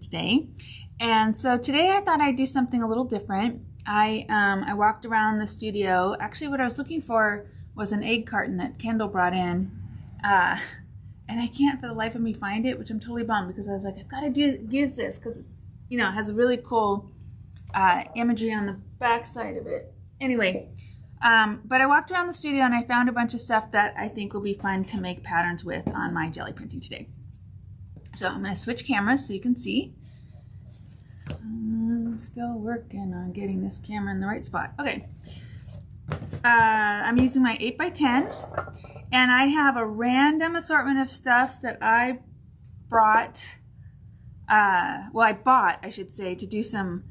today. And so today I thought I'd do something a little different. I walked around the studio. Actually, what I was looking for was an egg carton that Kendall brought in. And I can't for the life of me find it, which I'm totally bummed because I was like, I've got to use this because it's, it has a really cool imagery on the back side of it. Anyway, but I walked around the studio and I found a bunch of stuff that I think will be fun to make patterns with on my Geli Printing today. So I'm going to switch cameras so you can see. I'm still working on getting this camera in the right spot. Okay. I'm using my 8x10 and I have a random assortment of stuff that I brought, I bought, I should say, to do some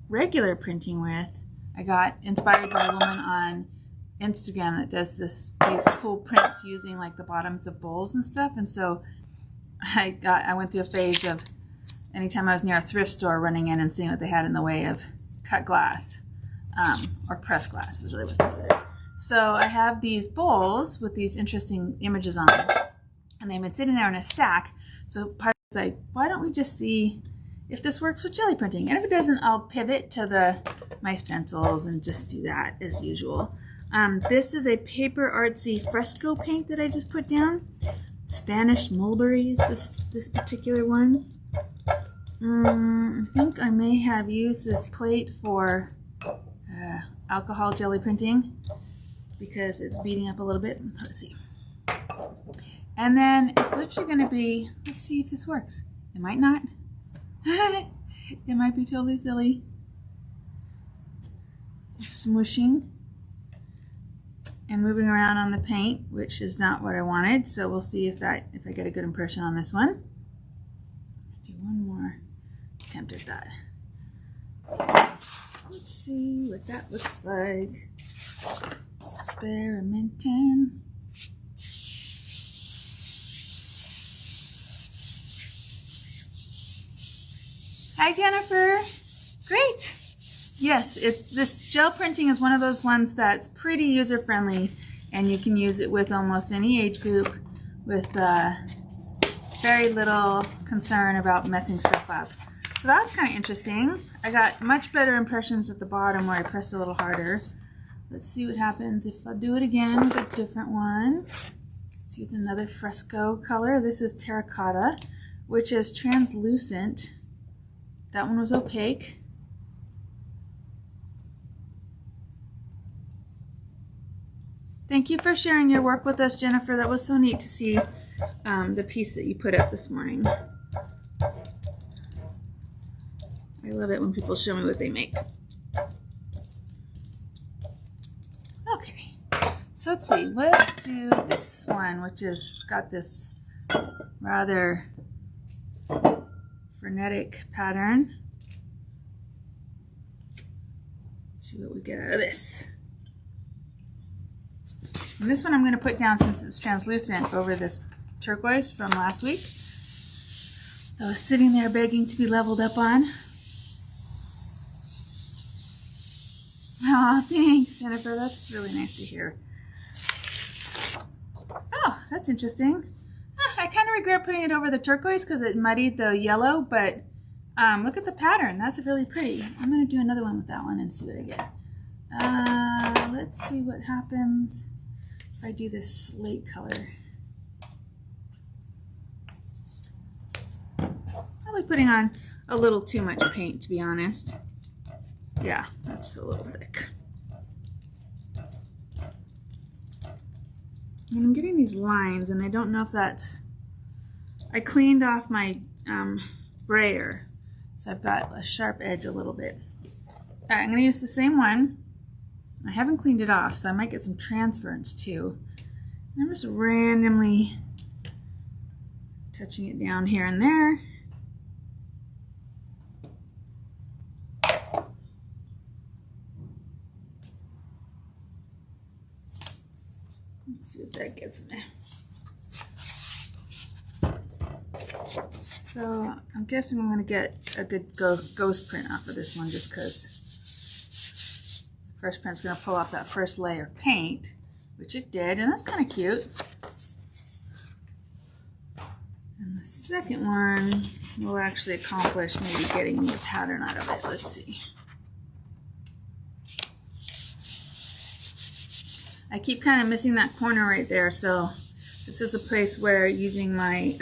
regular printing with. I got inspired by a woman on Instagram that does these cool prints using like the bottoms of bowls and stuff, and so I went through a phase of anytime I was near a thrift store running in and seeing what they had in the way of cut glass, or pressed glass is really what they said. So I have these bowls with these interesting images on them, and they've been sitting there in a stack. So part of it's like, why don't we just see if this works with Geli Printing? And if it doesn't, I'll pivot to my stencils and just do that as usual. This is a paper artsy fresco paint that I just put down. Spanish mulberries, this particular one. I think I may have used this plate for alcohol Geli Printing because it's beating up a little bit. Let's see. And then it's literally going to be, let's see if this works. It might not. It might be totally silly. It's smushing and moving around on the paint, which is not what I wanted. So we'll see if I get a good impression on this one. Do one more attempt at that. Let's see what that looks like. Experimenting. Hi, Jennifer. Great. Yes, this gel printing is one of those ones that's pretty user-friendly, and you can use it with almost any age group with very little concern about messing stuff up. So that was kind of interesting. I got much better impressions at the bottom where I pressed a little harder. Let's see what happens if I do it again with a different one. Let's use another fresco color. This is terracotta, which is translucent. That one was opaque. Thank you for sharing your work with us, Jennifer. That was so neat to see the piece that you put up this morning. I love it when people show me what they make. Okay, so let's see. Let's do this one, which has got this rather frenetic pattern. Let's see what we get out of this. And this one I'm going to put down, since it's translucent, over this turquoise from last week. I was sitting there begging to be leveled up on. Oh, thanks, Jennifer. That's really nice to hear. Oh, that's interesting. I kind of regret putting it over the turquoise because it muddied the yellow, but look at the pattern. That's really pretty. I'm going to do another one with that one and see what I get. Let's see what happens if I do this slate color. Probably putting on a little too much paint, to be honest. Yeah, that's a little thick. And I'm getting these lines, and I don't know if that's... I cleaned off my brayer, so I've got a sharp edge a little bit. All right, I'm going to use the same one. I haven't cleaned it off, so I might get some transference too. I'm just randomly touching it down here and there. Let's see what that gets me. So I'm guessing I'm going to get a good ghost print off of this one, just because the first print's going to pull off that first layer of paint, which it did, and that's kind of cute. And the second one will actually accomplish maybe getting me a pattern out of it. Let's see. I keep kind of missing that corner right there, so this is a place where using my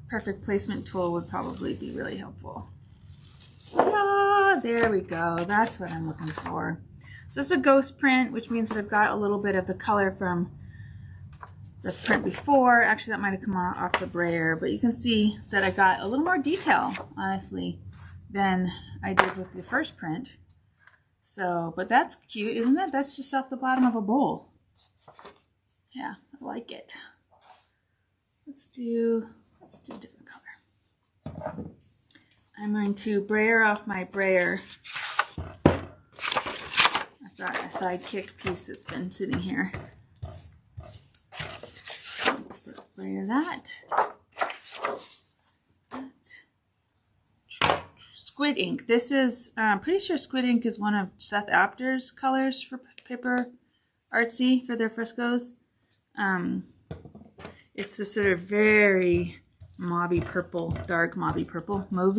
perfect placement tool would probably be really helpful. Ah, there we go. That's what I'm looking for. So this is a ghost print, which means that I've got a little bit of the color from the print before. Actually, that might have come off the brayer, but you can see that I got a little more detail, honestly, than I did with the first print. So, but that's cute, isn't it? That's just off the bottom of a bowl. Yeah, I like it. Let's do a different color. I'm going to brayer off my brayer. I've got a sidekick piece that's been sitting here. Brayer that. Squid ink. This is, I'm pretty sure squid ink is one of Seth Apter's colors for Paper Artsy for their frescoes. It's a sort of very mauvey purple, dark mauvey purple. Mauve,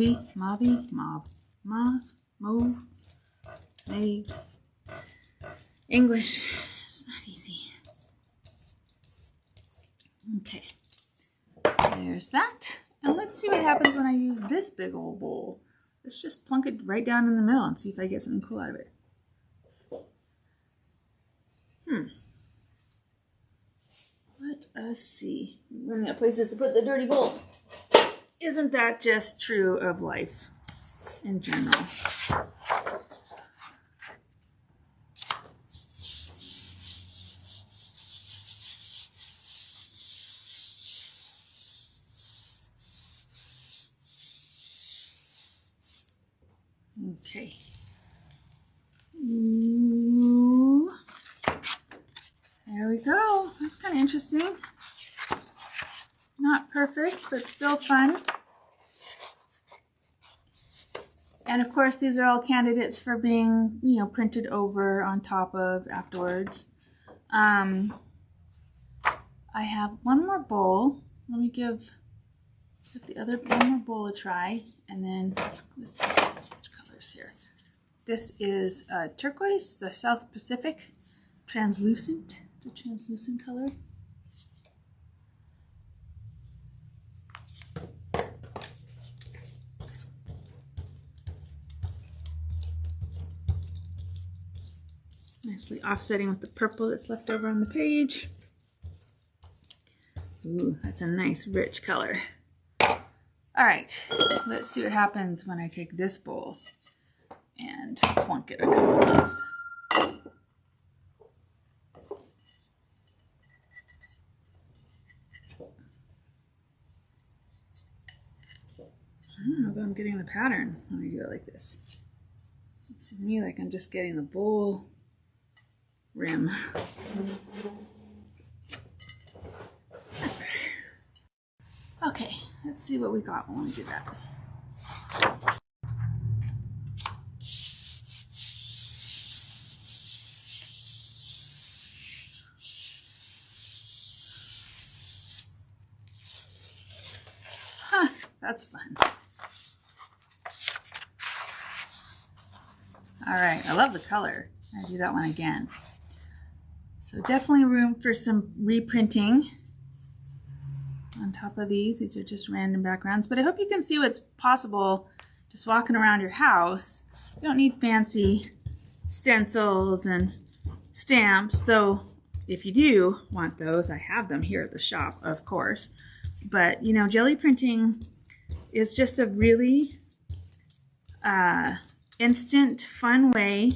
English, it's not easy. Okay, there's that. And let's see what happens when I use this big old bowl. Let's just plunk it right down in the middle and see if I get something cool out of it. Let us see. I'm running out of places to put the dirty bowls. Isn't that just true of life in general? Okay. Ooh. There we go. That's kind of interesting. Not perfect, but still fun. And of course, these are all candidates for being, you know, printed over on top of afterwards. I have one more bowl. Let me give the other one more bowl a try, and then let's switch colors here. This is turquoise, the South Pacific, translucent. It's a translucent color. Nicely offsetting with the purple that's left over on the page. Ooh, that's a nice rich color. All right, let's see what happens when I take this bowl and plunk it a couple times. I don't know if I'm getting the pattern when I do it like this. Looks to me like I'm just getting the bowl rim. That's better. Okay, let's see what we got when we do that. Huh, that's fun. All right, I love the color. I'll do that one again. So definitely room for some reprinting on top of these. These are just random backgrounds, but I hope you can see what's possible just walking around your house. You don't need fancy stencils and stamps, though if you do want those, I have them here at the shop, of course. But, you know, Geli Printing is just a really instant, fun way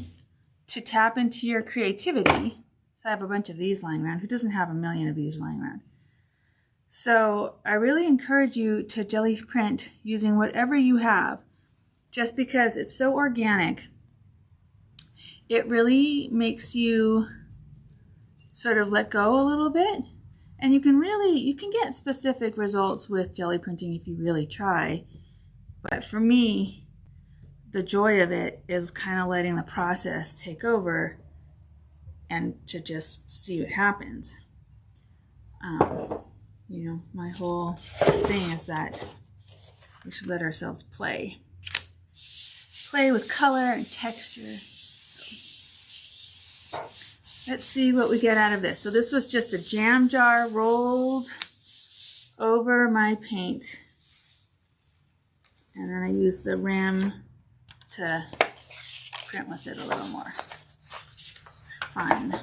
to tap into your creativity. So I have a bunch of these lying around. Who doesn't have a million of these lying around? So I really encourage you to Geli print using whatever you have, just because it's so organic. It really makes you sort of let go a little bit, and you can get specific results with Geli printing if you really try. But for me, the joy of it is kind of letting the process take over and to just see what happens. You know, my whole thing is that we should let ourselves play with color and texture. Let's see what we get out of this. So this was just a jam jar rolled over my paint. And then I used the rim to print with it a little more fun.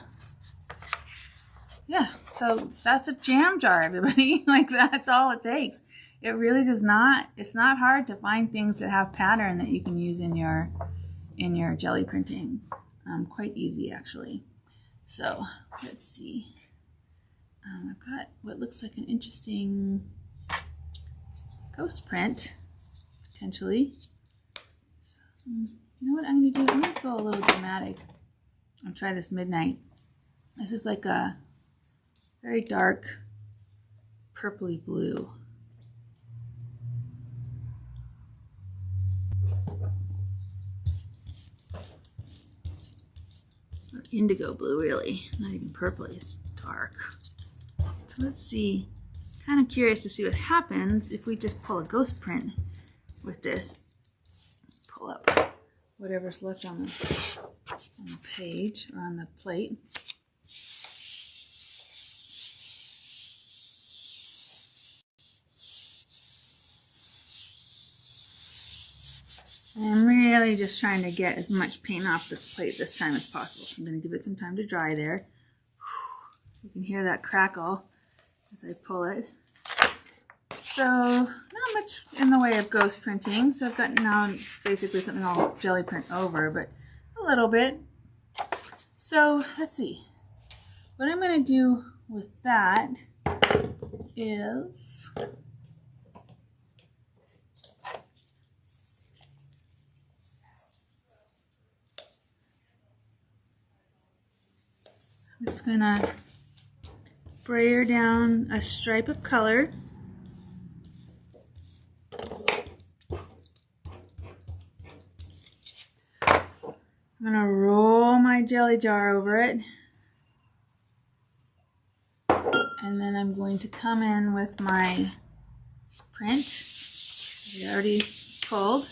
Yeah, so that's a jam jar, everybody. Like, that's all it takes. It really does not, it's not hard to find things that have pattern that you can use in your jelly printing. Quite easy, actually. So let's see. I've got what looks like an interesting ghost print, potentially. So, you know what I'm going to do? I'm going to go a little dramatic. I'll try this midnight. This is like a very dark purpley blue. Or indigo blue, really. Not even purpley, it's dark. So let's see. Kind of curious to see what happens if we just pull a ghost print with this. Pull up whatever's left on the page or on the plate. I'm really just trying to get as much paint off the plate this time as possible. So I'm going to give it some time to dry there. You can hear that crackle as I pull it. So not much in the way of ghost printing. So I've got now basically something I'll jelly print over, but a little bit. So let's see. What I'm going to do with that is I'm just going to brayer down a stripe of color. I'm going to roll my jelly jar over it. And then I'm going to come in with my print. I already pulled.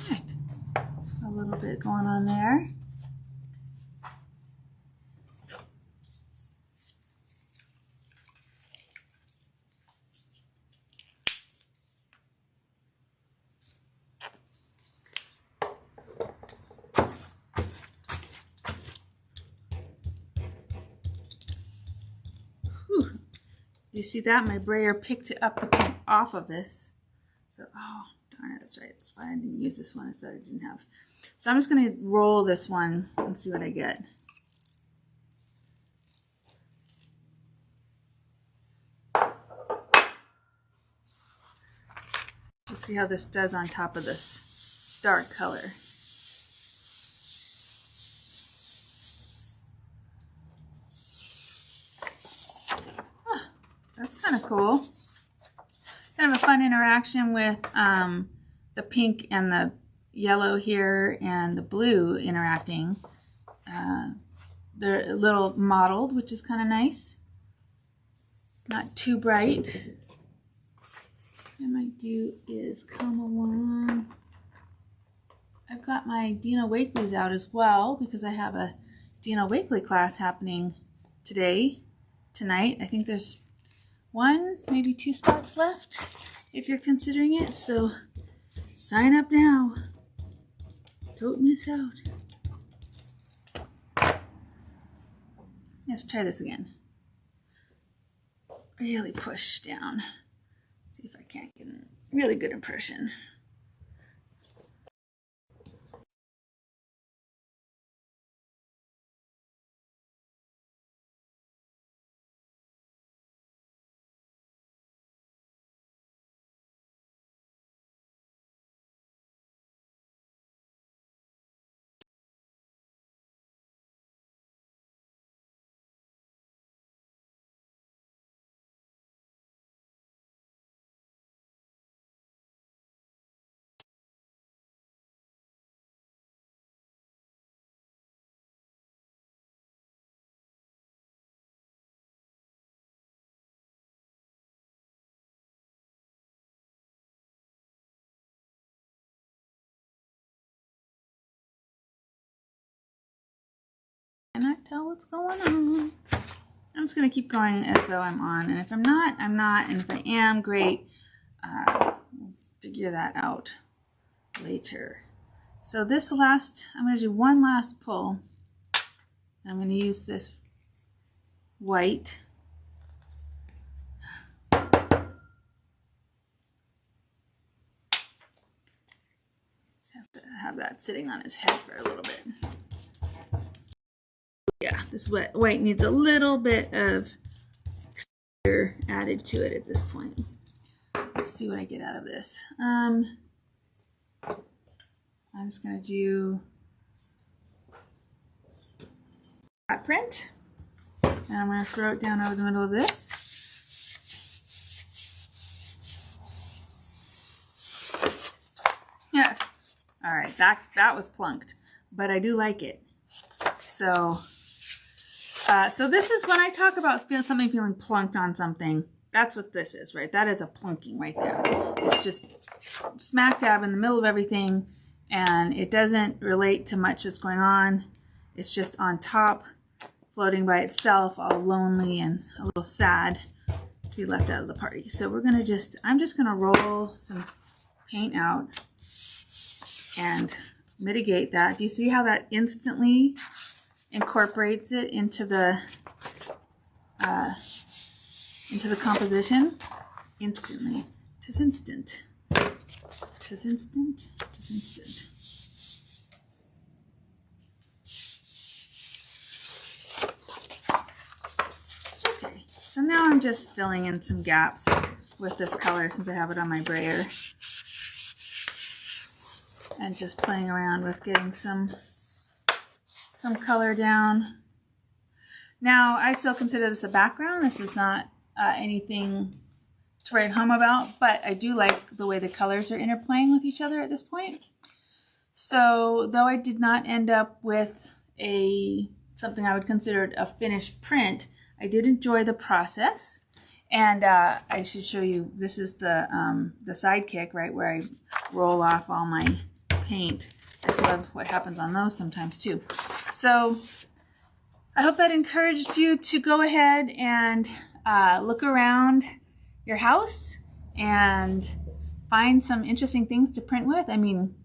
Right. A little bit going on there. Whew. You see that? My brayer picked up the paint off of this. So, oh, darn it, that's right. That's why I didn't use this one. I said I didn't have. So I'm just going to roll this one and see what I get. Let's see how this does on top of this dark color. Oh, that's kind of cool. Kind of a fun interaction with the pink and the yellow here and the blue interacting. They're a little mottled, which is kind of nice. Not too bright. What I might do is come along. I've got my Dina Wakely's out as well because I have a Dina Wakely class happening tonight. I think there's 1, maybe 2 spots left if you're considering it. So sign up now. Don't miss out. Let's try this again. Really push down. See if I can't get a really good impression. cannot tell what's going on. I'm just going to keep going as though I'm on. And if I'm not, I'm not. And if I am, great. We'll figure that out later. So this last, I'm going to do one last pull. I'm going to use this white. Just have to have that sitting on his head for a little bit. Yeah, this white needs a little bit of texture added to it at this point. Let's see what I get out of this. I'm just going to do that print, and I'm going to throw it down over the middle of this. Yeah. All right, that was plunked, but I do like it. So this is when I talk about something feeling plunked on something. That's what this is, right? That is a plunking right there. It's just smack dab in the middle of everything, and it doesn't relate to much that's going on. It's just on top, floating by itself, all lonely and a little sad to be left out of the party. So we're gonna I'm just gonna roll some paint out and mitigate that. Do you see how that instantly incorporates it into the composition? Instantly. 'Tis instant. 'Tis instant. 'Tis instant. Okay, so now I'm just filling in some gaps with this color since I have it on my brayer. And just playing around with getting some color down. Now, I still consider this a background. This is not anything to write home about, but I do like the way the colors are interplaying with each other at this point. So, though I did not end up with something I would consider a finished print, I did enjoy the process. And I should show you, this is the sidekick, right, where I roll off all my paint. I just love what happens on those sometimes too. So I hope that encouraged you to go ahead and look around your house and find some interesting things to print with. I mean,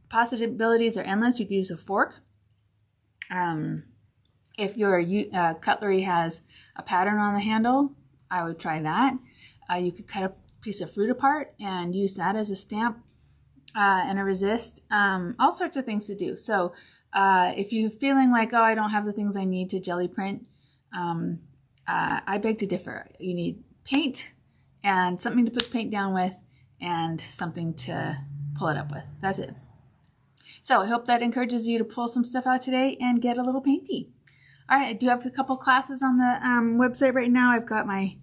possibilities are endless. You could use a fork. If your cutlery has a pattern on the handle, I would try that. You could cut a piece of fruit apart and use that as a stamp and a resist. All sorts of things to do. So if you're feeling like, oh, I don't have the things I need to jelly print, I beg to differ. You need paint and something to put paint down with and something to pull it up with. That's it. So I hope that encourages you to pull some stuff out today and get a little painty. All right, I do have a couple classes on the website right now. I've got my,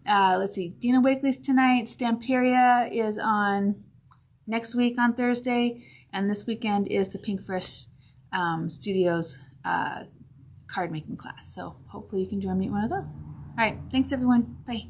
let's see, Dina Wakely's tonight. Stamperia is on next week on Thursday. And this weekend is the Pink Fresh Studios card making class. So hopefully you can join me at one of those. All right, thanks everyone. Bye.